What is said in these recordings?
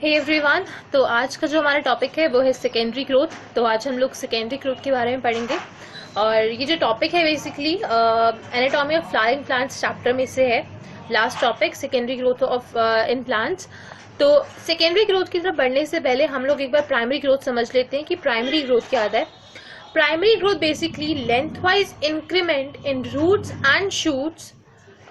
Hey everyone, तो आज का जो हमारा टॉपिक है वो है सेकेंडरी ग्रोथ। तो आज हम लोग सेकेंडरी ग्रोथ के बारे में पढ़ेंगे और ये जो टॉपिक है basically anatomy of flowering plants chapter में से है। Last topic secondary growth of in plants. तो सेकेंडरी ग्रोथ की तरफ बढ़ने से पहले हम लोग एक बार प्राइमरी ग्रोथ समझ लेते हैं कि प्राइमरी ग्रोथ क्या आता है। Primary growth basically lengthwise increment in roots and shoots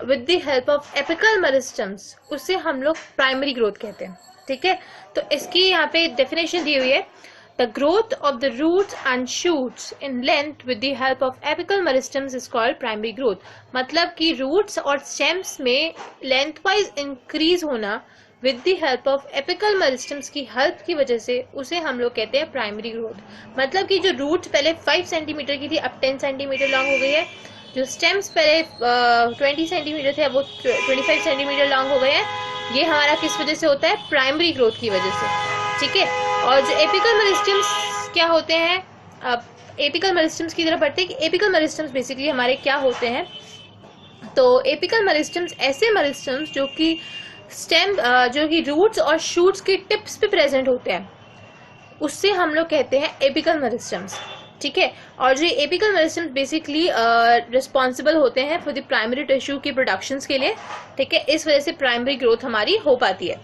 with the help of apical meristems, उसे हम लोग प्राइमरी ग्रोथ कहते हैं। ठीक है, तो इसकी यहाँ पे डेफिनेशन दी हुई है, the growth of the roots and shoots in length with the help of apical meristems is called primary growth. मतलब कि रूट्स और स्टेम्स में लेंथ वाइज इंक्रीज होना with the help of apical meristems की help की वजह से उसे हम लोग कहते हैं प्राइमरी ग्रोथ। मतलब कि जो रूट्स पहले 5 सेंटीमीटर की थी अब 10 सेंटीमीटर लॉन्ग हो गई है, जो स्टेम्स पहले 20 सेंटीमीटर थे अब वो 25 सेंटीमीटर लॉन्ग हो गए हैं। ये हमारा किस वजह से होता है? प्राइमरी ग्रोथ की वजह से। ठीक है, और जो एपिकल मेरिस्टम्स क्या होते हैं, अब एपिकल मेरिस्टम्स की तरफ बढ़ते हैं कि एपिकल मेरिस्टम्स बेसिकली हमारे क्या होते हैं। तो एपिकल मेरिस्टम्स ऐसे मेरिस्टम्स जो कि स्टेम जो कि रूट्स और शूट्स के टिप्स पे प्रेजेंट होते हैं, उससे हम लोग कहते हैं एपिकल मेरिस्टम्स। ठीक है, और जो एपिकल मेरिस्टम्स बेसिकली रिस्पॉन्सिबल होते हैं फॉर द प्राइमरी टिश्यू की प्रोडक्शंस के लिए। ठीक है, इस वजह से प्राइमरी ग्रोथ हमारी हो पाती है।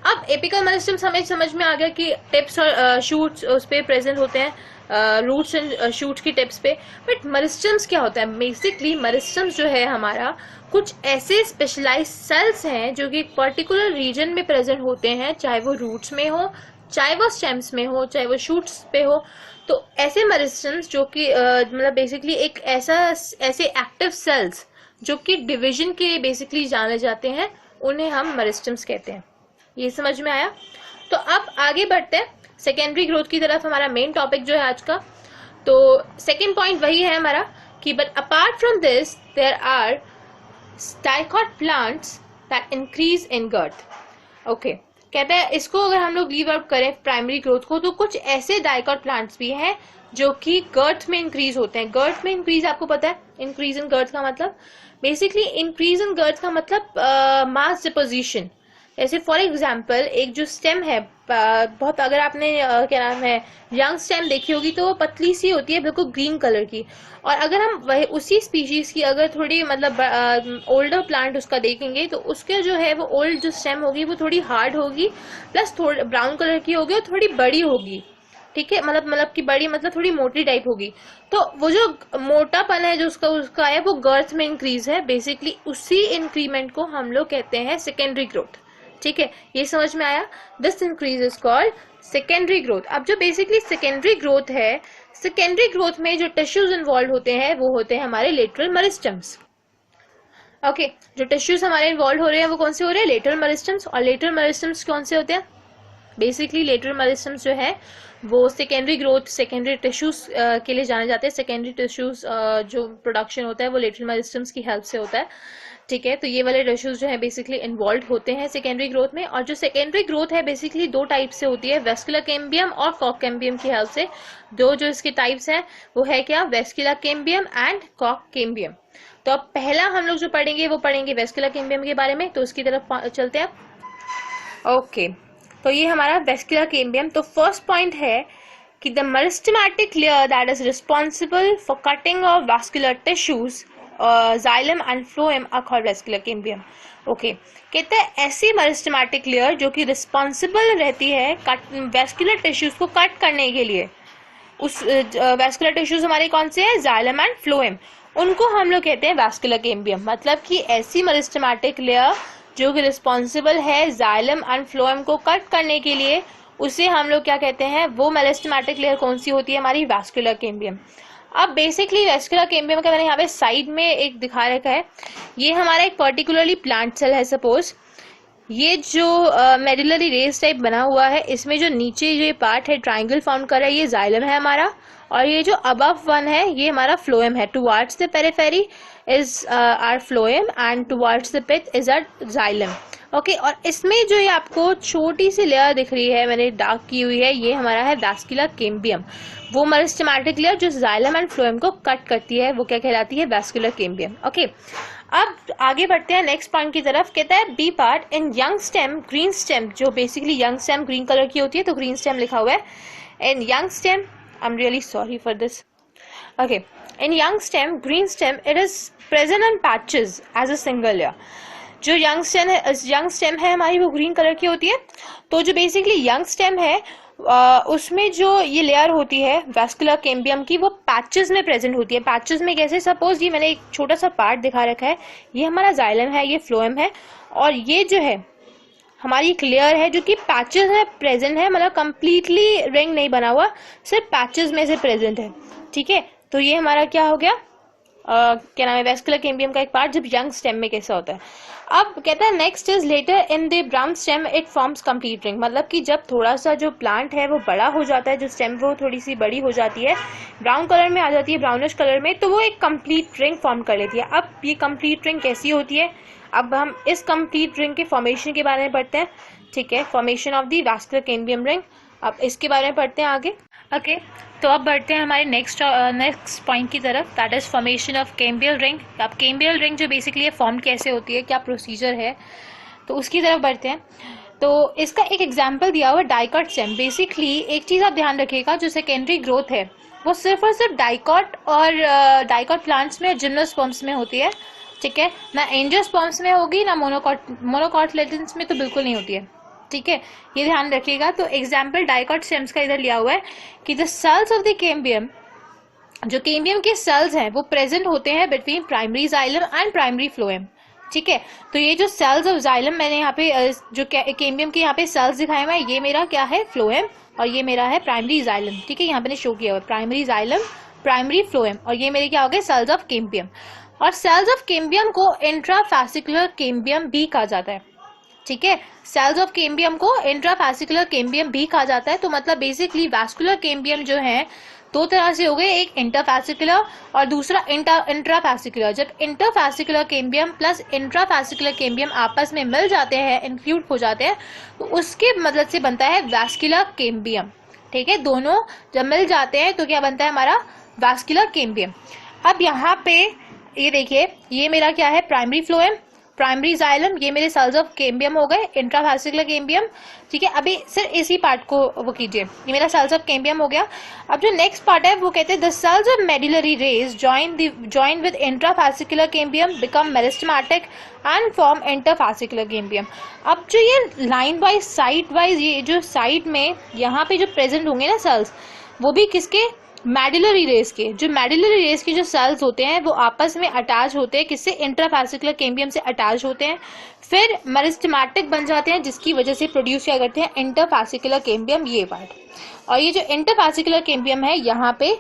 अब एपिकल मेरिस्टम्स हमें समझ में आ गया कि टिप्स और शूट्स उस पे प्रेजेंट होते हैं, रूट्स एंड शूट्स की टिप्स पे। बट मेरिस्टम्स क्या होता है? बेसिकली मेरिस्टम्स जो है हमारा कुछ ऐसे स्पेशलाइज्ड सेल्स हैं जो कि एक पर्टिकुलर रीजन में प्रेजेंट होते हैं, चाहे वो रूट्स में हो, चाहे वो स्टेम्स में हो, चाहे वो शूट्स पे हो। तो ऐसे मेरिस्टम्स जो कि मतलब बेसिकली एक ऐसे एक्टिव सेल्स जो कि डिवीजन के लिए बेसिकली जाने जाते हैं, उन्हें हम मेरिस्टम्स कहते हैं। ये समझ में आया? तो अब आगे बढ़ते हैं सेकेंडरी ग्रोथ की तरफ। हमारा मेन टॉपिक जो है आज का, तो सेकेंड पॉइंट वही है हमारा कि but apart from this there are dicot plants that increase in girth. Okay, कहते हैं इसको अगर हम लोग लीव आउट करें प्राइमरी ग्रोथ को, तो कुछ ऐसे डाइकॉट प्लांट्स भी हैं जो कि गर्थ में इंक्रीज होते हैं। गर्थ में इंक्रीज आपको पता है, इंक्रीज इन गर्थ का मतलब बेसिकली इंक्रीज इन गर्थ का मतलब मास डिपोजिशन। जैसे फॉर एग्जाम्पल एक जो स्टेम है, बहुत अगर आपने क्या नाम है यंग स्टेम देखी होगी तो वो पतली सी होती है, बिल्कुल ग्रीन कलर की। और अगर हम वही उसी स्पीशीज की अगर थोड़ी मतलब ओल्डर प्लांट उसका देखेंगे तो उसके जो है वो ओल्ड जो स्टेम होगी वो थोड़ी हार्ड होगी, प्लस थोड़ी ब्राउन कलर की होगी और थोड़ी बड़ी होगी। ठीक है, मतलब कि बड़ी मतलब थोड़ी मोटी टाइप होगी। तो वो जो मोटापन है जो उसका है वो गर्थ में इंक्रीज है। बेसिकली उसी इंक्रीमेंट को हम लोग कहते हैं सेकेंडरी ग्रोथ। ठीक है, ये समझ में आया? This increase is called secondary growth. अब जो बेसिकली सेकेंडरी ग्रोथ है, सेकेंडरी ग्रोथ में जो टिश्यूज इन्वॉल्व होते हैं वो होते हैं हमारे लेटरल मेरिस्टम्स। ओके, जो टिश्यूज हमारे इन्वॉल्व हो रहे हैं वो कौन से हो रहे हैं? Lateral meristems. और लेटरल मेरिस्टम्स कौन से होते हैं? बेसिकली लेटरल मेरिस्टम्स जो है वो सेकेंडरी ग्रोथ, सेकेंडरी टिश्यूज के लिए जाने जाते हैं। सेकेंडरी टिश्यूज जो प्रोडक्शन होता है वो लेटरल मेरिस्टम्स की हेल्प से होता है। ठीक है, तो ये वाले टिश्यूज जो है बेसिकली इन्वॉल्व होते हैं सेकेंडरी ग्रोथ में। और जो सेकेंडरी ग्रोथ है बेसिकली दो टाइप से होती है, वेस्कुलर कैम्बियम और कॉक कैम्बियम की हेल्प से। दो जो इसके टाइप्स हैं वो है क्या? वेस्कुलर कैम्बियम एंड कॉक कैम्बियम। तो अब पहला हम लोग जो पढ़ेंगे वो पढ़ेंगे वेस्कुलर कैम्बियम के बारे में, तो उसकी तरफ चलते हैं। ओके, तो ये हमारा वेस्कुलर कैम्बियम। तो फर्स्ट पॉइंट है कि the meristematic layer that is responsible for cutting off vascular tissues xylem and phloem are called vascular cambium. Okay, कहते हैं ऐसी मेरिस्टेमेटिक लेयर जो कि रिस्पॉन्सिबल रहती है वैस्कुलर टिश्यूज को कट करने के लिए। उस वैस्कुलर टिश्यूज हमारे कौन से हैं? Xylem and phloem. उनको हम लोग कहते हैं वैस्कुलर कैम्बियम। मतलब कि ऐसी मेरिस्टेमेटिक लेयर जो कि रिस्पॉन्सिबल है जाइलम एंड फ्लोएम को कट करने के लिए, उसे हम लोग क्या कहते हैं? वो मेरिस्टेमेटिक लेयर कौन सी होती है? हमारी वैस्कुलर कैम्बियम। अब बेसिकली वैस्कुलर कैम्बियम का मैंने यहाँ पे साइड में एक दिखा रखा है, ये हमारा एक पर्टिकुलरली प्लांट सेल है। सपोज ये जो मेडुलरी रेस टाइप बना हुआ है, इसमें जो नीचे ये पार्ट है ट्राइंगल फॉर्म कर रहा है, ये जाइलम है हमारा, और ये जो अबव वन है ये हमारा फ्लोएम है। Towards the periphery is our phloem and towards the pith is our xylem. Okay, और इसमें जो ये आपको छोटी सी लेयर दिख रही है मैंने डार्क की हुई है, ये हमारा है वैस्कुलर कैम्बियम। वो मेरिस्टेमेटिक लेयर जो जाइलम एंड फ्लोएम को कट करती है वो क्या कहलाती है? Vascular cambium. ओके, अब आगे बढ़ते हैं नेक्स्ट पॉइंट की तरफ। कहता है B part in young stem green stem, जो basically young stem green colour की होती है तो ग्रीन स्टेम लिखा हुआ है। In young stem, I am really sorry for this, okay, in young stem green stem it is present in patches as a single layer. जो young stem है हमारी वो ग्रीन कलर की होती है। तो जो बेसिकली यंग स्टेम है उसमें जो ये लेयर होती है वैस्कुलर कैम्बियम की वो पैचेस में प्रेजेंट होती है। पैचेस में कैसे, सपोज ये मैंने एक छोटा सा पार्ट दिखा रखा है, ये हमारा जाइलम है, ये फ्लोएम है, और ये जो है हमारी एक लेयर है जो कि पैचेस में प्रेजेंट है, मतलब कंप्लीटली रिंग नहीं बना हुआ, सिर्फ पैचेस में से प्रेजेंट है। ठीक है, तो ये हमारा क्या हो गया, क्या नाम है, वैस्कुलर कैम्बियम का एक पार्ट जब यंग स्टेम में कैसा होता है। अब कहता है next is later in the brown stem it forms complete ring, मतलब कि जब थोड़ा सा जो प्लांट है वो बड़ा हो जाता है, जो स्टेम वो थोड़ी सी बड़ी हो जाती है, ब्राउन कलर में आ जाती है, ब्राउनिश कलर में, तो वो एक कंप्लीट रिंग फॉर्म कर लेती है। अब ये कंप्लीट रिंग कैसी होती है, अब हम इस कंप्लीट रिंग के फॉर्मेशन के बारे में पढ़ते हैं। ठीक है, formation of the vascular cambium ring, अब इसके बारे में पढ़ते हैं आगे। ओके, तो अब बढ़ते हैं हमारे नेक्स्ट पॉइंट की तरफ, that is formation of cambial ring. अब कैम्बियल रिंग जो बेसिकली फॉर्म कैसे होती है, क्या प्रोसीजर है, तो उसकी तरफ बढ़ते हैं। तो इसका एक एग्जांपल दिया हुआ है डाइकॉट स्टेम। बेसिकली एक चीज आप ध्यान रखिएगा, जो सेकेंडरी ग्रोथ है वो सिर्फ और सिर्फ डाइकॉट और डाइकॉट प्लांट्स में, जिम्नोस्पर्म्स में होती है। ठीक है, ना एंजियोस्पर्म्स में होगी, ना मोनोकॉटिलेडन्स में तो बिल्कुल नहीं होती है। ठीक है, ये ध्यान रखिएगा। तो एग्जाम्पल डाइकॉट स्टेम्स का इधर लिया हुआ है कि the cells of the cambium, जो कैम्बियम के सेल्स हैं वो प्रेजेंट होते हैं between primary xylem and primary phloem. ठीक है, तो ये जो सेल्स ऑफ जाइलम मैंने यहाँ पे जो कैम्बियम के यहाँ पे सेल्स दिखाए हुए हैं, ये मेरा क्या है, फ्लोएम, और ये मेरा है प्राइमरी जाइलम। ठीक है, यहाँ पे शो किया हुआ है प्राइमरी जाइलम, प्राइमरी फ्लोएम, और ये मेरे क्या हो गए, सेल्स ऑफ कैम्बियम। और सेल्स ऑफ कैम्बियम को इंट्राफैसिकुलर कैम्बियम भी कहा जाता है। ठीक है, सेल्स ऑफ कैम्बियम को इंट्राफैसिकुलर कैम्बियम भी कहा जाता है। तो मतलब बेसिकली वैस्कुलर कैम्बियम जो है दो तरह से हो गए, एक इंटरफैसिकुलर और दूसरा इंट्राफैसिकुलर। जब इंटरफैसिकुलर कैम्बियम प्लस इंट्राफैसिकुलर कैम्बियम आपस में मिल जाते हैं, इंक्लूड हो जाते हैं, तो उसके मदद से बनता है वैस्कुलर कैम्बियम। ठीक है, दोनों जब मिल जाते हैं तो क्या बनता है हमारा, वैस्कुलर कैम्बियम। अब यहाँ पे ये देखिए, ये मेरा क्या है, प्राइमरी फ्लोएम, प्राइमरी जाइलम, ये मेरे सेल्स ऑफ कैम्बियम हो गए, इंट्राफैसिकुलर कैम्बियम। ठीक है, अभी सिर्फ इसी पार्ट को वो कीजिए, ये मेरा सेल्स ऑफ कैम्बियम हो गया। अब जो नेक्स्ट पार्ट है वो कहते हैं the cells of medullary rays join with intrafascicular cambium become meristematic and form interfascicular cambium. अब जो ये लाइन वाइज, साइड वाइज, ये जो साइड में यहाँ पे जो प्रेजेंट होंगे ना सेल्स, वो भी किसके, मेडुलरी रेस के। जो मेडुलरी रेस के जो सेल्स होते हैं वो आपस में अटैच होते हैं, किससे, इंट्राफैसिकुलर कैम्बियम से अटैच होते हैं, फिर मेरिस्टेमेटिक बन जाते हैं, जिसकी वजह से प्रोड्यूस क्या करते हैं, इंटरफैसिकुलर कैम्बियम, ये पार्ट। और ये जो इंटरफैसिकुलर कैम्बियम है यहाँ पे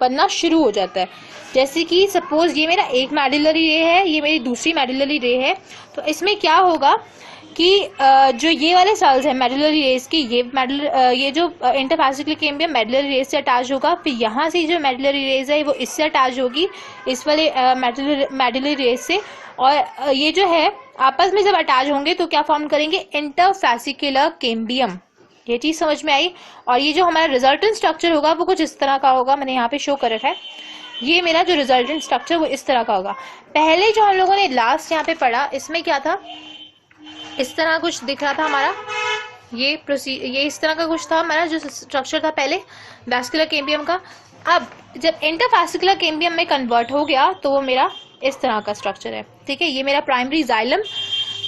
बनना शुरू हो जाता है। जैसे कि सपोज ये मेरा एक मेडुलरी रे है, ये मेरी दूसरी मेडुलरी रे है, तो इसमें क्या होगा कि जो ये वाले सेल्स हैं मेडुलरी रेस के, ये जो इंटरफैसिकुलर कैम्बियम मेडुलरी रेस से अटैच होगा, फिर यहाँ से जो मेडुलरी रेस है वो इससे अटैच होगी, इस वाले मेडुलरी रेस से, और ये जो है आपस में जब अटैच होंगे तो क्या फॉर्म करेंगे, इंटरफैसिकुलर कैम्बियम। ये चीज समझ में आई। और ये जो हमारा रिजल्टेंट स्ट्रक्चर होगा वो कुछ इस तरह का होगा, मैंने यहाँ पे शो कर रखा है, ये मेरा जो रिजल्टेंट स्ट्रक्चर वो इस तरह का होगा। पहले जो हम लोगों ने लास्ट यहाँ पे पढ़ा, इसमें क्या था, इस तरह कुछ दिख रहा था हमारा, ये इस तरह का कुछ था हमारा जो स्ट्रक्चर था पहले वैस्कुलर कैम्बियम का। अब जब इंटरफैसिकुलर कैम्बियम में कन्वर्ट हो गया तो वो मेरा इस तरह का स्ट्रक्चर है। ठीक है, ये मेरा primary xylem,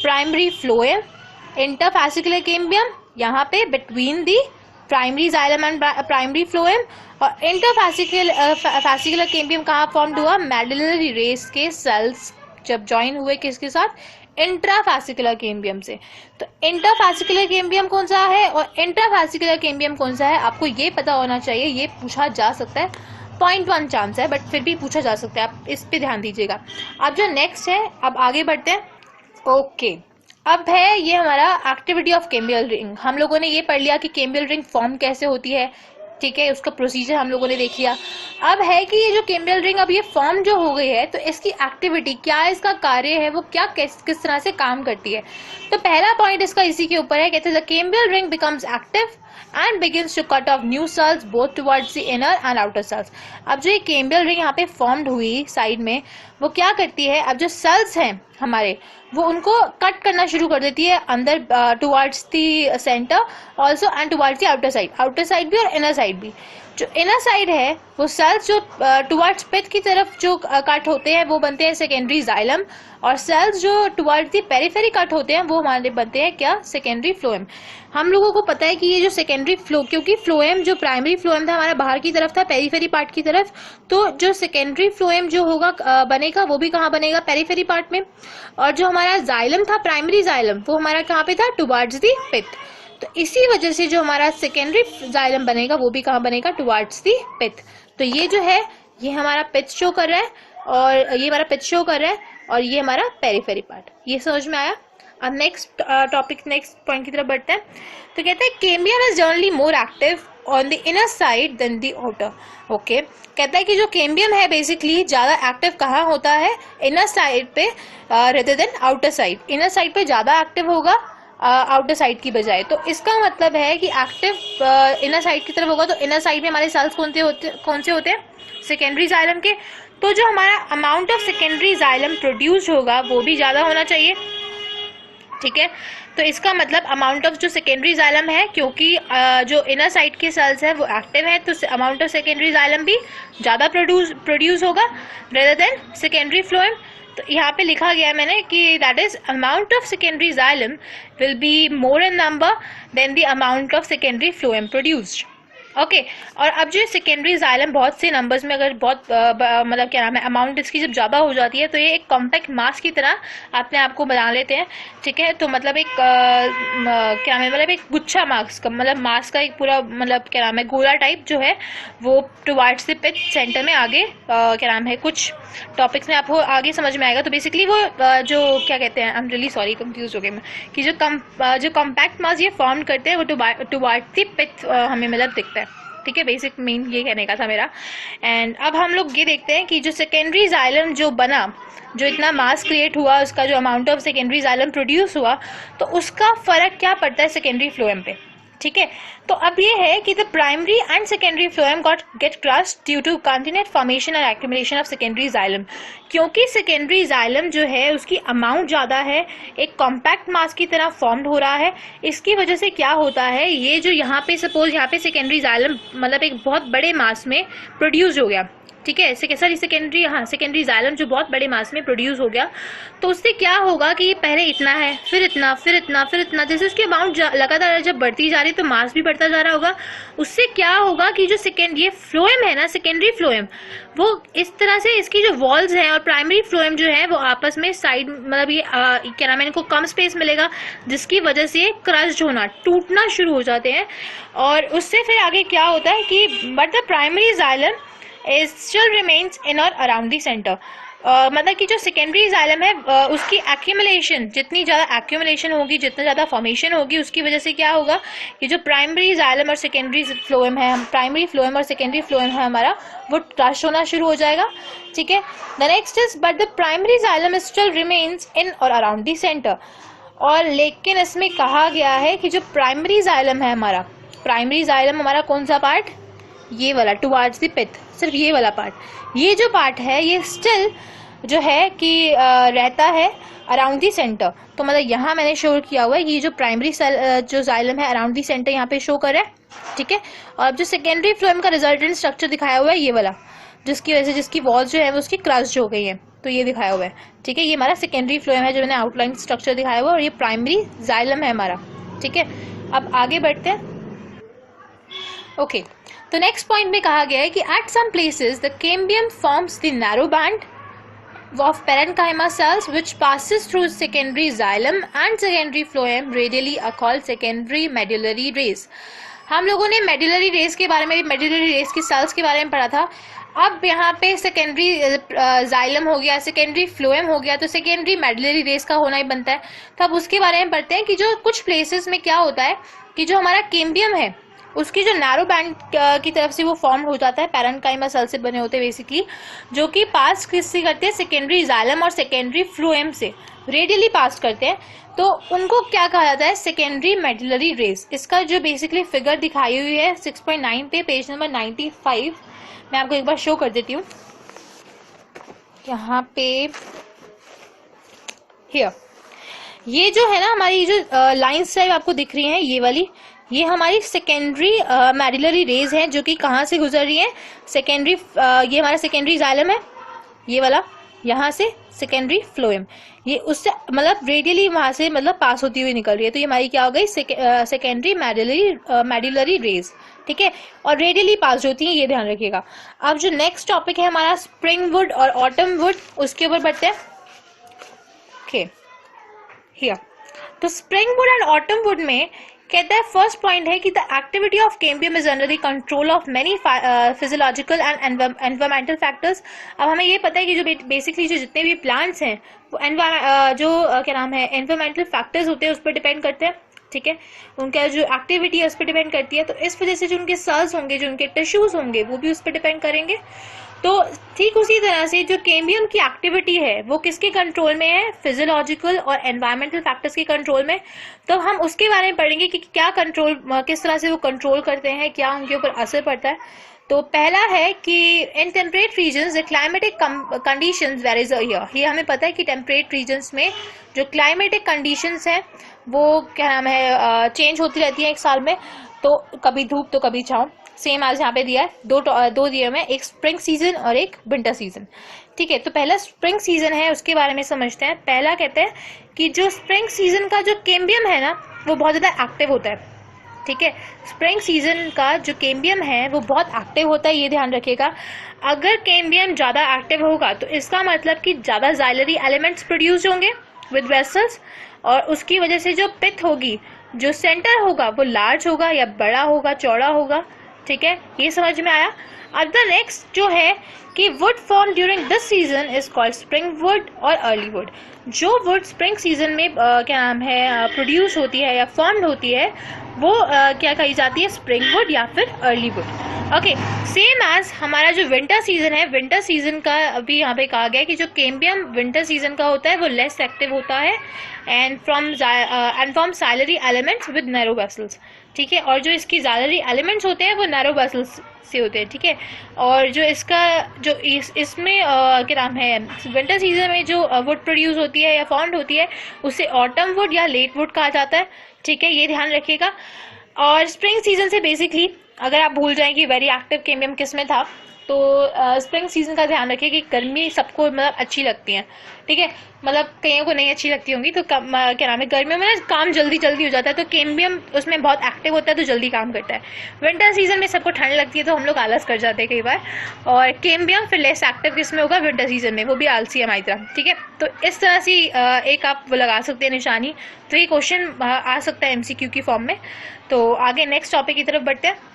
primary phloem, इंटरफैसिकुलर cambium यहाँ पे between the primary xylem and primary phloem, और इंटरफैसिकुलर कैम्बियम कहाँ फॉर्म हुआ, मेडुलरी रेस के सेल्स जब ज्वाइन हुए किसके साथ, इंट्राफैसिकुलर कैम्बियम से। तो इंटरफैसिकुलर कैम्बियम कौन सा है और इंट्राफैसिकुलर कैम्बियम कौन सा है, आपको ये पता होना चाहिए, ये पूछा जा सकता है, 0.1 चांस है, बट फिर भी पूछा जा सकता है, आप इस पे ध्यान दीजिएगा। अब जो नेक्स्ट है, अब आगे बढ़ते हैं। ओके, अब है ये हमारा एक्टिविटी ऑफ कैम्बियल रिंग। हम लोगों ने ये पढ़ लिया कि कैम्बियल रिंग फॉर्म कैसे होती है, ठीक है, उसका प्रोसीजर हम लोगों ने देख लिया। अब है कि ये जो कैम्बियल रिंग अब ये फॉर्म जो हो गई है, तो इसकी एक्टिविटी क्या है, इसका कार्य है, वो क्या किस तरह से काम करती है। तो पहला पॉइंट इसका इसी के ऊपर है, कहते हैं the cambial ring becomes active and begins to cut off new cells both towards the inner and outer cells। अब जो ये कैम्बियल रिंग यहाँ पे फॉर्म्ड हुई साइड में, वो क्या करती है, अब जो सेल्स हैं हमारे, वो उनको कट करना शुरू कर देती है अंदर towards the centre also and towards the outer side भी और इनर साइड भी। जो इनर साइड है वो सेल्स जो टुवर्ड्स पिथ की तरफ जो कट होते हैं वो बनते हैं सेकेंडरी जाइलम, और सेल्स जो टुवर्ड्स द पेरिफेरी कट होते हैं वो हमारे बनते हैं क्या, सेकेंडरी फ्लोएम। हम लोगों को पता है कि ये जो सेकेंडरी फ्लो, क्योंकि फ्लोएम जो प्राइमरी फ्लोएम था हमारा बाहर की तरफ था, पेरिफेरी पार्ट की तरफ, तो जो सेकेंडरी फ्लोएम जो होगा बनेगा वो भी कहाँ बनेगा, पेरिफेरी पार्ट में। और जो हमारा जाइलम था, प्राइमरी जाइलम, वो हमारा कहाँ पे था, टुवर्ड्स दी पिथ। तो इसी वजह से जो हमारा सेकेंडरी जाइलम बनेगा वो भी कहाँ बनेगा, टुवर्ड्स दी पिथ। तो ये जो है ये हमारा पिथ शो कर रहा है, और ये हमारा पिथ शो कर रहा है, और ये हमारा पेरिफेरी पार्ट। ये समझ में आया। अब नेक्स्ट पॉइंट की तरफ बढ़ते हैं। तो कहते हैं cambium is generally more active on the inner side than the outer. Okay, कहता है कि जो कैम्बियम है बेसिकली ज्यादा एक्टिव कहाँ होता है, इनर साइड पे rather than outer side. Inner side पे ज्यादा एक्टिव होगा आउटर साइड की बजाय। तो इसका मतलब है कि एक्टिव इनर साइड की तरफ होगा, तो इनर साइड में हमारे सेल्स कौन से होते हैं, सेकेंडरी जाइलम के। तो जो हमारा amount of secondary xylem produce होगा वो भी ज्यादा होना चाहिए, ठीक है। तो इसका मतलब अमाउंट ऑफ जो सेकेंडरी जाइलम है, क्योंकि जो इनर साइड के सेल्स है वो एक्टिव है, तो अमाउंट ऑफ सेकेंडरी जाइलम भी ज्यादा प्रोड्यूस होगा रेदर देन सेकेंडरी फ्लोएम। तो यहाँ पे लिखा गया है मैंने कि that is amount of secondary xylem will be more in number than the amount of secondary phloem produced. Okay, और अब जो सेकेंडरी जाइलम बहुत से नंबर्स में, अगर बहुत मतलब क्या नाम है, अमाउंट इसकी जब ज़्यादा हो जाती है तो ये एक कॉम्पैक्ट मास की तरह अपने आप को बना लेते हैं, ठीक है। तो मतलब एक क्या नाम है, मतलब एक गुच्छा मास का, मतलब मास का एक पूरा, मतलब क्या नाम है, गोला टाइप जो है वो टुवर्ड्स द पिथ सेंटर में आगे क्या नाम है, कुछ टॉपिक्स में आपको आगे समझ में आएगा। तो बेसिकली वो जो क्या कहते हैं, आई एम रियली सॉरी कंफ्यूज हो गई मैं, कि जो कॉम्पैक्ट मास ये फॉर्म करते हैं वो टुवर्ड्स द पिथ हमें मतलब दिखता है, ठीक है। बेसिक मेन ये कहने का था मेरा। एंड अब हम लोग ये देखते हैं कि जो सेकेंडरी जाइलम जो बना, जो इतना मास क्रिएट हुआ, उसका जो amount of secondary xylem produce हुआ, तो उसका फर्क क्या पड़ता है सेकेंडरी फ्लोएम पे, ठीक है। तो अब ये है कि the primary and secondary phloem get crushed due to continuous formation and accumulation of secondary xylem. क्योंकि सेकेंडरी जाइलम जो है उसकी अमाउंट ज़्यादा है, एक कॉम्पैक्ट मास की तरह फॉर्म्ड हो रहा है, इसकी वजह से क्या होता है, ये जो यहाँ पे सपोज यहाँ पे सेकेंडरी जाइलम मतलब एक बहुत बड़े मास में प्रोड्यूस हो गया, ठीक है, सेकेंडरी जाइलम जो बहुत बड़े मास में प्रोड्यूस हो गया, तो उससे क्या होगा कि ये पहले इतना है, फिर इतना, फिर इतना, फिर इतना, जैसे इसकी अमाउंट लगातार जब बढ़ती जा रही है तो मास भी बढ़ता जा रहा होगा। उससे क्या होगा कि जो ये फ्लोएम है ना, सेकेंडरी फ्लोएम, वो इस तरह से इसकी जो वॉल्स हैं और प्राइमरी फ्लोएम जो है वो आपस में साइड, मतलब ये क्या नाम है, इनको कम स्पेस मिलेगा, जिसकी वजह से क्रश्ड होना, टूटना शुरू हो जाते हैं। और उससे फिर आगे क्या होता है कि but the primary xylem still remains in or around the center। मतलब कि जो सेकेंडरी जाइलम है उसकी एक्यूमुलेशन, जितनी ज़्यादा एक्यूमुलेशन होगी, जितना ज़्यादा फॉर्मेशन होगी, उसकी वजह से क्या होगा कि जो प्राइमरी जाइलम और सेकेंडरी फ्लोएम है, प्राइमरी फ्लोएम और सेकेंडरी फ्लोएम है हमारा, वो क्रश होना शुरू हो जाएगा, ठीक है। The next is but the primary xylem still remains in और अराउंड द सेंटर। और लेकिन इसमें कहा गया है कि जो प्राइमरी जाइलम है हमारा, प्राइमरी जाइलम हमारा कौन सा पार्ट, ये वाला टुवर्ड्स द पिथ, सिर्फ ये वाला पार्ट, ये जो पार्ट है ये स्टिल जो है कि रहता है अराउंड दी सेंटर। तो मतलब यहाँ मैंने शो किया हुआ है कि ये जो प्राइमरी जो जाइलम है अराउंड दी सेंटर यहाँ पे शो कर रहा है, ठीक है। और अब जो सेकेंडरी फ्लोएम का रिजल्टेंट स्ट्रक्चर दिखाया हुआ है ये वाला, जिसकी वजह से जिसकी वॉल्स जो है वो उसकी क्रश हो गई है, तो ये दिखाया हुआ है, ठीक है। ये हमारा सेकेंडरी फ्लोएम है जो मैंने आउटलाइन स्ट्रक्चर दिखाया हुआ है, और ये प्राइमरी जाइलम है हमारा, ठीक है। अब आगे बढ़ते हैं। ओके, तो नेक्स्ट पॉइंट में कहा गया है कि at some places the cambium forms the narrow band of parenchyma cells which passes through secondary xylem and secondary phloem radially are called secondary medullary rays। हम लोगों ने मेडुलरी रेस के बारे में, मेडुलरी रेस की सेल्स के बारे में पढ़ा था। अब यहाँ पे सेकेंडरी जाइलम हो गया, सेकेंडरी फ्लोएम हो गया, तो सेकेंडरी मेडुलरी रेस का होना ही बनता है। तो अब उसके बारे में पढ़ते हैं कि जो कुछ प्लेसेस में क्या होता है कि जो हमारा कैम्बियम है, उसकी जो नैरो बैंड की तरफ से वो फॉर्म हो जाता है, पैरेन्काइमा सेल से बने होते हैं बेसिकली, जो कि पास किससे करते हैं, सेकेंडरी जाइलम और सेकेंडरी फ्लोएम से रेडियली पास करते हैं। तो उनको क्या कहा जाता है, सेकेंडरी मेडुलरी रेज। इसका जो बेसिकली फिगर दिखाई हुई है 6.9 पे, पेज नंबर 95, मैं आपको एक बार शो कर देती हूँ यहाँ पे। हियर ये जो है ना हमारी जो लाइन्स टाइप आपको दिख रही हैं, ये वाली, ये हमारी सेकेंडरी मेडुलरी रेज है, जो कि कहाँ से गुजर रही है, सेकेंडरी, ये हमारा सेकेंडरी जाइलम है, ये वाला, यहाँ से सेकेंडरी फ्लोएम, ये उससे मतलब रेडियली वहां से मतलब पास होती हुई निकल रही है। तो ये हमारी क्या हो गई, सेकेंडरी मेडुलरी रेज, ठीक है, और रेडियली पास होती है, ये ध्यान रखिएगा। अब जो नेक्स्ट टॉपिक है हमारा स्प्रिंग वुड और ऑटम वुड, उसके ऊपर बढ़ते हैं। ओके, हियर तो spring would and autumn would में कहता है, फर्स्ट पॉइंट है कि the activity of cambium is under the control of many physiological and environmental factors. अब हमें ये पता है कि जो बेसिकली जो जितने भी प्लांट्स हैं वो क्या नाम है, एनवायरमेंटल फैक्टर्स होते हैं, उस पर डिपेंड करते हैं, ठीक है, उनका जो एक्टिविटी है उस पर डिपेंड करती है। तो इस वजह से जो उनके सेल्स होंगे, जो उनके टिश्यूज होंगे, वो भी उस पर डिपेंड करेंगे। तो ठीक उसी तरह से जो कैम्बियम की एक्टिविटी है वो किसके कंट्रोल में है, फिजियोलॉजिकल और एनवायरमेंटल फैक्टर्स के कंट्रोल में। तो हम उसके बारे में पढ़ेंगे कि क्या कंट्रोल, किस तरह से वो कंट्रोल करते हैं, क्या उनके ऊपर असर पड़ता है। तो पहला है कि in temperate regions the climatic conditions varies here. ये हमें पता है कि टेम्परेट रीजन्स में जो क्लाइमेटिक कंडीशंस हैं वो क्या नाम है, चेंज होती रहती है एक साल में, तो कभी धूप तो कभी छाँव। सेम आज यहाँ पे दिया है, दो दिए में, एक स्प्रिंग सीजन और एक विंटर सीजन, ठीक है। तो पहला स्प्रिंग सीजन है, उसके बारे में समझते हैं। पहला कहते हैं कि जो स्प्रिंग सीजन का जो कैम्बियम है ना वो बहुत ज़्यादा एक्टिव होता है, ठीक है। स्प्रिंग सीजन का जो कैम्बियम है वो बहुत एक्टिव होता है, ये ध्यान रखिएगा। अगर कैम्बियम ज़्यादा एक्टिव होगा तो इसका मतलब कि ज़्यादा जाइलरी एलिमेंट्स प्रोड्यूस होंगे विद वेसल्स, और उसकी वजह से जो पिथ होगी, जो सेंटर होगा वो लार्ज होगा या बड़ा होगा, चौड़ा होगा, ठीक है, ये समझ में आया। अब द नेक्स्ट जो है कि would form during this season is called spring would और अर्ली वुड। जो वुड स्प्रिंग सीजन में क्या नाम है प्रोड्यूस होती है या फॉर्म्ड होती है वो क्या कही जाती है, स्प्रिंग वुड या फिर early wood. Okay, same as हमारा जो विंटर सीजन है, विंटर सीजन का अभी यहाँ पे कहा गया है कि जो कैम्बियम विंटर सीजन का होता है वो लेस एक्टिव होता है and from xylary elements with narrow vessels, ठीक है, और जो इसकी जाइलरी एलिमेंट्स होते हैं वो नैरो वेसल्स से होते हैं, ठीक है। और जो इसका जो इसमें क्या नाम है, विंटर सीजन में जो वुड प्रोड्यूस होती है या फॉर्म्ड होती है उसे ऑटम वुड या लेट वुड कहा जाता है, ठीक है, ये ध्यान रखिएगा। और स्प्रिंग सीजन से बेसिकली अगर आप भूल जाएं कि वेरी एक्टिव कैम्बियम किस में था, तो स्प्रिंग सीजन का ध्यान रखिए कि गर्मी सबको मतलब अच्छी लगती है, ठीक है, मतलब कईयों को नहीं अच्छी लगती होंगी। तो क्या नाम है, गर्मियों में ना काम जल्दी जल्दी हो जाता है, तो कैम्बियम उसमें बहुत एक्टिव होता है तो जल्दी काम करता है। विंटर सीजन में सबको ठंड लगती है तो हम लोग आलस कर जाते हैं कई बार, और कैम्बियम फिर लेस एक्टिव किस में होगा, विंटर सीजन में, वो भी आलसी है हमारी तरह, ठीक है। तो इस तरह से एक आप वो लगा सकते हैं निशानी, तो ये क्वेश्चन आ सकता है MCQ की फॉर्म में। तो आगे नेक्स्ट टॉपिक की तरफ बढ़ते हैं।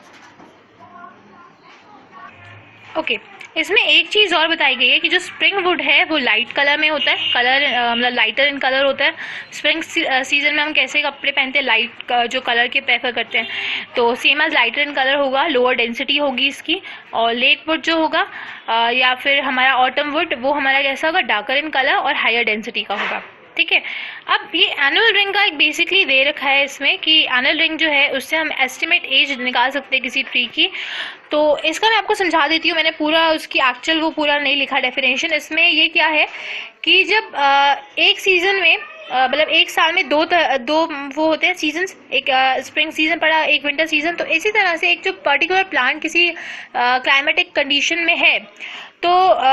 ओके, इसमें एक चीज़ और बताई गई है कि जो स्प्रिंग वुड है वो लाइट कलर में होता है, कलर मतलब लाइटर इन कलर होता है। स्प्रिंग सीजन में हम कैसे कपड़े पहनते हैं, लाइट जो कलर के प्रेफर करते हैं, तो same as lighter in colour होगा, लोअर डेंसिटी होगी इसकी। और लेट वुड जो होगा या फिर हमारा ऑटम वुड, वो हमारा कैसा होगा, डार्कर इन कलर और हायर डेंसिटी का होगा, ठीक है। अब ये एनुअल रिंग का एक बेसिकली दे रखा है इसमें कि एनुअल रिंग जो है उससे हम एस्टिमेट एज निकाल सकते हैं किसी ट्री की। तो इसका मैं आपको समझा देती हूँ, मैंने पूरा उसकी एक्चुअल वो पूरा नहीं लिखा डेफिनेशन। इसमें ये क्या है कि जब एक सीजन में मतलब एक साल में दो वो होते हैं सीजन्स, एक स्प्रिंग सीजन पड़ा, एक विंटर सीजन। तो इसी तरह से एक जो पर्टिकुलर प्लांट किसी क्लाइमेटिक कंडीशन में है तो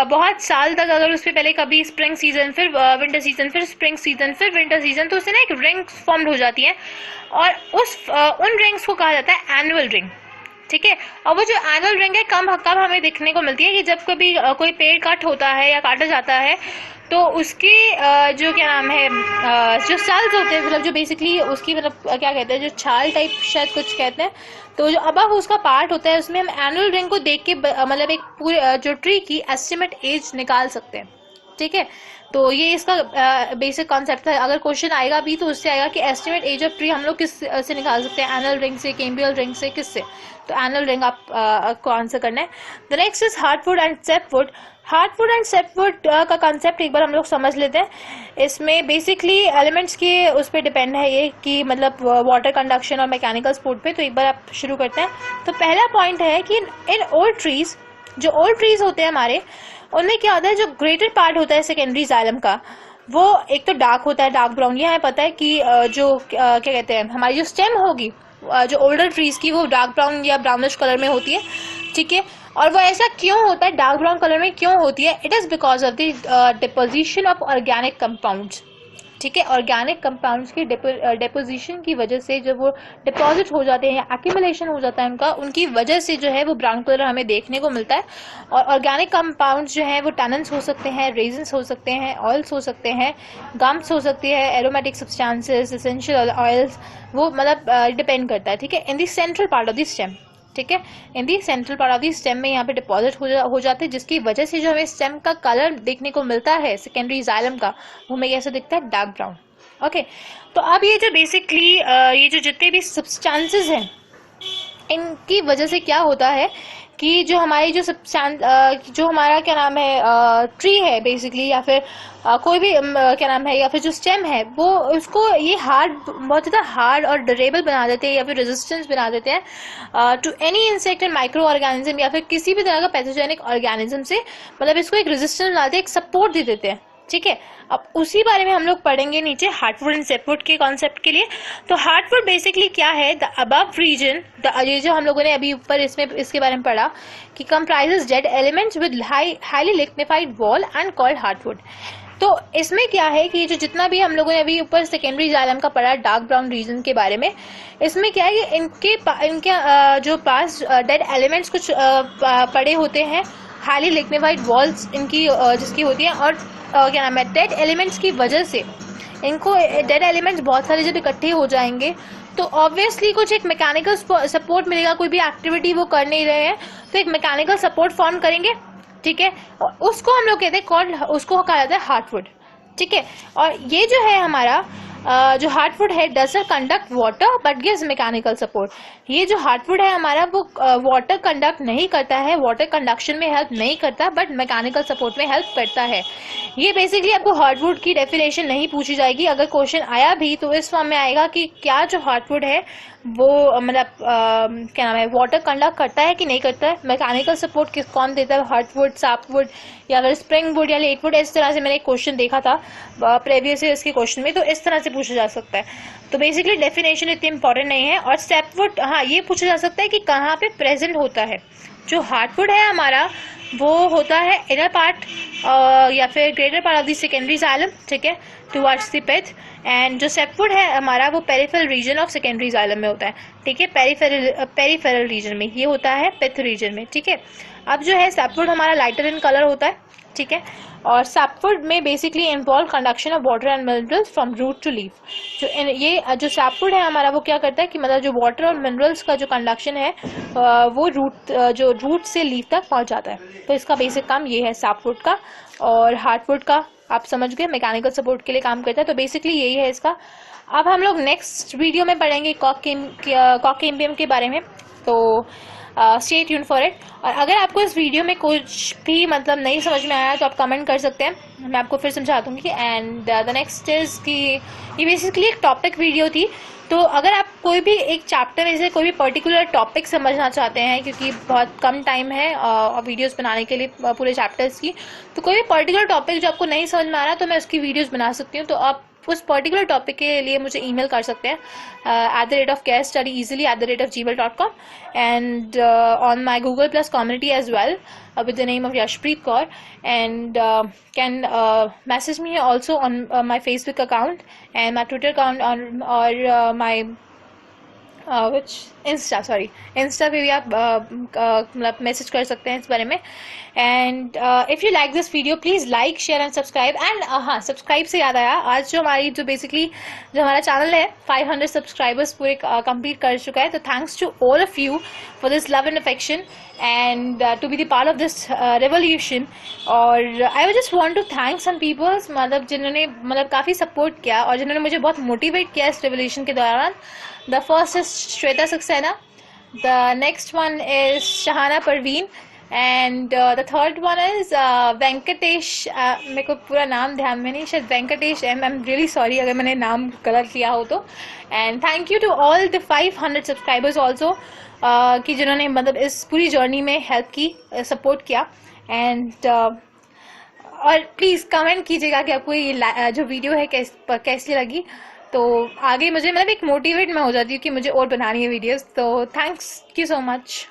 बहुत साल तक अगर उस पर पहले कभी स्प्रिंग सीजन, फिर विंटर सीजन, फिर स्प्रिंग सीजन, फिर विंटर सीजन, तो उससे ना एक रिंग्स फॉर्म हो जाती है और उन रिंग्स को कहा जाता है एनुअल रिंग, ठीक है। और वो जो एनुअल रिंग है कब हमें देखने को मिलती है कि जब कभी कोई पेड़ कट होता है या काटा जाता है तो उसके जो क्या नाम है जो सेल्स होते हैं, मतलब जो बेसिकली उसकी मतलब क्या कहते हैं, जो छाल टाइप शायद कुछ कहते हैं, तो जो अब उसका पार्ट होता है उसमें हम एनुअल रिंग को देख के मतलब एक पूरे जो ट्री की एस्टिमेट एज निकाल सकते हैं, ठीक है। तो ये इसका बेसिक कॉन्सेप्ट है। अगर क्वेश्चन आएगा भी तो उससे आएगा कि एस्टिमेट एज ऑफ ट्री हम लोग किस से निकाल सकते हैं, एनुअल रिंग से, कैम्बियल रिंग से, किससे? तो एनुअल रिंग आपको आंसर करना है। The next is hardwood and sapwood. Hardwood and sapwood का कंसेप्ट एक बार हम लोग समझ लेते हैं। इसमें बेसिकली एलिमेंट्स के उस पर डिपेंड है ये कि मतलब वाटर कंडक्शन और मैकेनिकल सपोर्ट पे। तो एक बार आप शुरू करते हैं। तो पहला पॉइंट है कि इन ओल्ड ट्रीज, जो ओल्ड ट्रीज होते हैं हमारे, उनमें क्या होता है, जो ग्रेटर पार्ट होता है सेकेंडरी जाइलम का, वो एक तो डार्क होता है, डार्क ब्राउन। ये हमें पता है कि जो क्या कहते हैं, हमारी जो स्टेम होगी जो ओल्डर ट्रीज की, वो डार्क ब्राउन या ब्राउनिश कलर में होती है, ठीक है। और वो ऐसा क्यों होता है, डार्क ब्राउन कलर में क्यों होती है? It is because of the deposition of organic compounds, ठीक है। ऑर्गेनिक कंपाउंड्स की डिपोजिशन की वजह से जब वो डिपॉजिट हो जाते हैं या एक्यूमुलेशन हो जाता है उनका, उनकी वजह से जो है वो ब्राउन कलर हमें देखने को मिलता है। और ऑर्गेनिक कंपाउंड्स जो हैं वो टैनिन्स हो सकते हैं, रेजिन्स हो सकते हैं, ऑयल्स हो सकते हैं, गम्स हो सकती है, एरोमेटिक सब्सटेंसेस, एसेंशियल ऑयल्स, वो मतलब डिपेंड करता है, ठीक है। In the central part of the stem, ठीक है, in the central part of the stem में यहाँ पे डिपॉजिट हो जाते हैं, जिसकी वजह से जो हमें स्टेम का कलर देखने को मिलता है सेकेंडरी जाइलम का, वो हमें कैसे दिखता है, डार्क ब्राउन। ओके, तो अब ये जो बेसिकली ये जो जितने भी सब्सटेंसेस हैं, इनकी वजह से क्या होता है कि जो हमारी जो जो हमारा क्या नाम है ट्री है बेसिकली, या फिर कोई भी क्या नाम है, या फिर जो स्टेम है, वो उसको ये हार्ड, बहुत ज़्यादा हार्ड और ड्यूरेबल बना देते हैं, या फिर रेजिस्टेंस बना देते हैं to any insect and micro organism, या फिर किसी भी तरह का पैथोजेनिक ऑर्गेनिज्म से, मतलब इसको एक रेजिस्टेंस बनाते हैं, एक सपोर्ट दे देते हैं, ठीक है। अब उसी बारे में हम लोग पढ़ेंगे नीचे हार्डवुड एंड सैपवुड के कॉन्सेप्ट के लिए। तो हार्डवुड बेसिकली क्या है, द अबव रीजन, ये जो हम लोगों ने अभी ऊपर इसके बारे में पढ़ा कि comprises dead elements with highly lignified wall and called hardwood. तो इसमें क्या है कि जो जितना भी हम लोगों ने अभी ऊपर सेकेंडरी जाइलम का पढ़ा डार्क ब्राउन रीजन के बारे में, इसमें क्या है कि इनके जो पास डेड एलिमेंट्स कुछ पड़े होते हैं, हाईली लिग्निफाइड वॉल्स इनकी जिसकी होती है, और क्या नाम है, डेड एलिमेंट्स की वजह से इनको, डेड एलिमेंट्स बहुत सारे जब इकट्ठे हो जाएंगे तो ऑब्वियसली कुछ एक मैकेनिकल सपोर्ट मिलेगा। कोई भी एक्टिविटी वो कर नहीं रहे हैं तो एक मैकेनिकल सपोर्ट फॉर्म करेंगे, ठीक है, और उसको हम लोग कहते हैं उसको कहा जाता है हार्डवुड, ठीक है। और ये जो है हमारा जो हार्डवुड है does not conduct water but gives mechanical support. ये जो हार्डवुड है हमारा वो वाटर कंडक्ट नहीं करता है, वाटर कंडक्शन में हेल्प नहीं करता, बट मैकेनिकल सपोर्ट में हेल्प करता है। ये बेसिकली आपको हार्डवुड की डेफिनेशन नहीं पूछी जाएगी। अगर क्वेश्चन आया भी तो इस फॉर्म में आएगा कि क्या जो हार्डवुड है वो मतलब क्या नाम है, वाटर कंडक्ट करता है कि नहीं करता है, मैकेनिकल सपोर्ट कौन देता है, हार्डवुड, सैपवुड या फिर स्प्रिंग वुड या लेटवुड। इस तरह से मैंने एक क्वेश्चन देखा था प्रीवियस ईयर के क्वेश्चन में, तो इस तरह से पूछा जा सकता है। तो बेसिकली डेफिनेशन इतनी इंपॉर्टेंट नहीं है। और सैपवुड, हाँ, ये पूछा जा सकता है कि कहाँ पे प्रेजेंट होता है। जो हार्डवुड है हमारा वो होता है इनर पार्ट या फिर greater part of the secondary xylem, ठीक है, टुवर्ड्स द पिथ। एंड जो सैपवुड है हमारा वो peripheral region of secondary xylem में होता है, ठीक है, पेरिफेरल रीजन में, ये होता है पिथ रीजन में, ठीक है। अब जो है सैपवुड हमारा लाइटर इन कलर होता है, ठीक है, और सैपवुड में basically involve conduction of water and minerals from root to leaf. ये जो सैपवुड है हमारा वो क्या करता है कि मतलब जो वाटर और मिनरल्स का जो कंडक्शन है वो जो रूट से लीफ तक पहुंच जाता है। तो इसका बेसिक काम ये है सैपवुड का। और हार्डवुड का आप समझ गए, मैकेनिकल सपोर्ट के लिए काम करता है। तो बेसिकली यही है इसका। अब हम लोग नेक्स्ट वीडियो में पढ़ेंगे कॉककेम्बियम के बारे में। तो स्टे ट्यून फॉर इट। और अगर आपको इस वीडियो में कुछ भी मतलब नहीं समझ में आया तो आप कमेंट कर सकते हैं, मैं आपको फिर समझा दूंगी। एंड द नेक्स्ट इज कि ये बेसिकली एक टॉपिक वीडियो थी। तो अगर आप कोई भी एक चैप्टर में से कोई भी पर्टिकुलर टॉपिक समझना चाहते हैं, क्योंकि बहुत कम टाइम है वीडियोस बनाने के लिए पूरे चैप्टर्स की, तो कोई भी पर्टिकुलर टॉपिक जो आपको नहीं समझ में आ रहा तो मैं उसकी वीडियोस बना सकती हूँ। तो आप उस पर्टिकुलर टॉपिक के लिए मुझे ईमेल कर सकते हैं @carestudyeasily@gmail.com and on my Google Plus community as well with the name of Yashpreet Kaur, and can message me also on my Facebook account and my Twitter account or my which Insta पे भी आप मतलब message कर सकते हैं इस बारे में. And if you like this video please like share and subscribe. And हाँ, सब्सक्राइब से याद आया, आज जो बेसिकली जो हमारा चैनल है 500 सब्सक्राइबर्स पूरे कंप्लीट कर चुका है. तो thanks to all of you for this love and affection and to be the part of this revolution. और I would just want to thank some peoples, मतलब जिन्होंने मतलब काफ़ी सपोर्ट किया और जिन्होंने मुझे बहुत मोटिवेट किया इस रेवोल्यूशन के दौरान. The first is Shweta Saxena, the next one is Shahana Parveen, and the third one is Venkatesh. मेरे को पूरा नाम ध्यान में नहीं, शायद Venkatesh M. I am really sorry अगर मैंने नाम गलत लिया हो तो. And thank you to all the 500 subscribers also कि जिन्होंने मतलब इस पूरी जर्नी में हेल्प की, सपोर्ट किया. एंड और प्लीज़ कमेंट कीजिएगा कि आपको ये जो वीडियो है कैसी लगी. तो आगे मुझे मतलब एक मोटिवेट मैं हो जाती हूँ कि मुझे और बनानी है वीडियोस. तो थैंक्स यू सो मच.